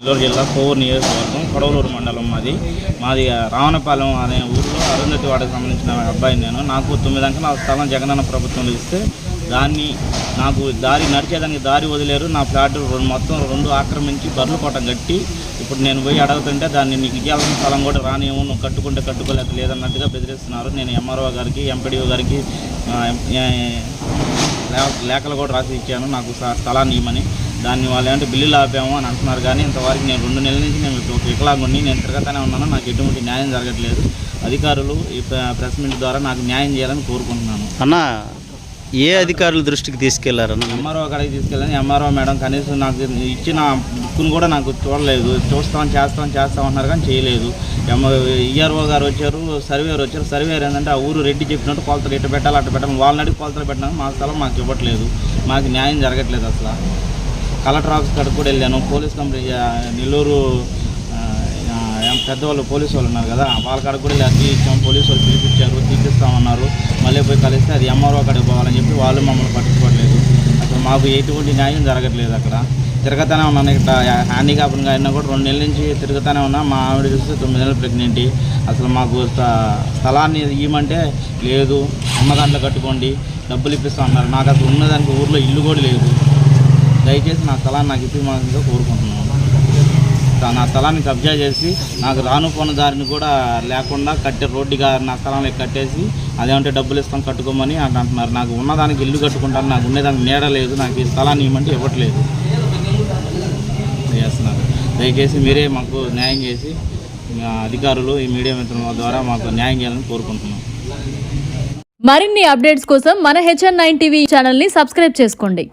నెల్లూరు జిల్లా కోవూరు నియోజకవర్గం కొడవలూరు మండలం మాది రావణపాలెం అనే ఊరిలో అరుంధతి వాడకు సంబంధించిన అబ్బాయి నాకు 9 అంకణాల నా స్థలం జగనన్న ప్రభుత్వంలో ఇస్తే దాన్ని నాకు నడిచేదానికి దారి వదిలేరు. నా ఫ్లాట్ మొత్తం 2 ఆక్రమించి బర్రెల కోట కట్టి ఇప్పుడు నేను పోయి అడుగుతుంటే దాన్ని నీకు ఇవ్వాల్సిన స్థలం కూడా రానివ్వు, నువ్వు కట్టుకుంటే కట్టుకోలేక లేదన్నట్టుగా బెదిరిస్తున్నారు. నేను ఎంఆర్ఓ గారికి ఎంపీడీఓ గారికి లేఖలు కూడా రాసి ఇచ్చాను నాకు స్థలాన్ని ఇవ్వమని. దాన్ని వాళ్ళు ఏంటంటే బిల్లులు ఆపాము అని అంటున్నారు. కానీ ఇంతవరకు నేను 2 నెలల నుంచి నేను ఒక వికలాంగుని నేను తిరగతానే ఉన్నాను. నాకు ఎటువంటి న్యాయం జరగట్లేదు. అధికారులు ఈ ప్రెస్ మీట్ ద్వారా నాకు న్యాయం చేయాలని కోరుకుంటున్నాను. అన్న ఏ అధికారుల దృష్టికి తీసుకెళ్లారన్న? ఎంఆర్ఓ కాడికి తీసుకెళ్ళాను. ఎంఆర్ఓ మేడం కనీసం నాకు ఇచ్చిన బుక్ను కూడా నాకు చూడలేదు. చేస్తామన్నారు కానీ చేయలేదు. ఈఆర్ఓ గారు వచ్చారు, సర్వేయర్ వచ్చారు. సర్వేయర్ ఏంటంటే ఆ ఊరు రెడ్డి చెప్పినట్టు కొలతలు ఇట్ట పెట్టాలి అట్ట పెట్టాలి, వాళ్ళని అడిగి కొలతలు పెట్టినాను. మా స్థలం మాకు ఇవ్వట్లేదు. మాకు న్యాయం జరగట్లేదు. అసలు కలెక్టర్ ఆఫీస్ కాడికి కూడా వెళ్ళాను. పోలీస్ కంప్లైంట్ నెల్లూరు పెద్దవాళ్ళు పోలీసు వాళ్ళు ఉన్నారు కదా, వాళ్ళ కాడికి కూడా అర్జీ ఇచ్చాము. పోలీసు వాళ్ళు పిలిపించారు, తీపిస్తామన్నారు. మళ్ళీ పోయి కలిస్తే అది ఎంఆర్ఓ కాడికి పోవాలని చెప్పి వాళ్ళు మమ్మల్ని పట్టించుకోవట్లేదు. అసలు మాకు ఎటువంటి న్యాయం జరగట్లేదు. అక్కడ తిరగతానే ఉన్నాను. ఇక్కడ హ్యాండిక్యాప్గా అయినా కూడా 2 నెలల నుంచి తిరుగుతూనే ఉన్నా. మా ఆవిడ చూస్తే 9 నెలలు ప్రెగ్నెంట్. అసలు మాకు స్థలాన్ని ఇవ్వమంటే లేదు, అమ్మ దాంట్లో కట్టుకోండి, డబ్బులు ఇప్పిస్తా అన్నారు. నాకు అసలు ఉన్నదానికి ఊర్లో ఇల్లు కూడా లేదు. దయచేసి నా స్థలాన్ని నాకు ఇప్పిమందిగా కోరుకుంటున్నాను. నా స్థలాన్ని కబ్జా చేసి నాకు రానుపోని దారిని కూడా లేకుండా రోడ్డుగా నా స్థలాన్ని కట్టేసి అదేమంటే డబ్బులు ఇస్తాం కట్టుకోమని అంటున్నారు. నాకు ఉన్నదానికి ఇల్లు కట్టుకుంటాను, నాకు ఉండేదానికి నీడ లేదు. నాకు ఈ స్థలాన్ని ఇవ్వమంటే ఇవ్వట్లేదు చేస్తున్నారు. దయచేసి మీరే మాకు న్యాయం చేసి అధికారులు ఈ మీడియా మిత్రుల ద్వారా మాకు న్యాయం చేయాలని కోరుకుంటున్నాం. మరిన్ని అప్డేట్స్ కోసం మన HN9 టీవీ ఛానల్ని సబ్స్క్రైబ్ చేసుకోండి.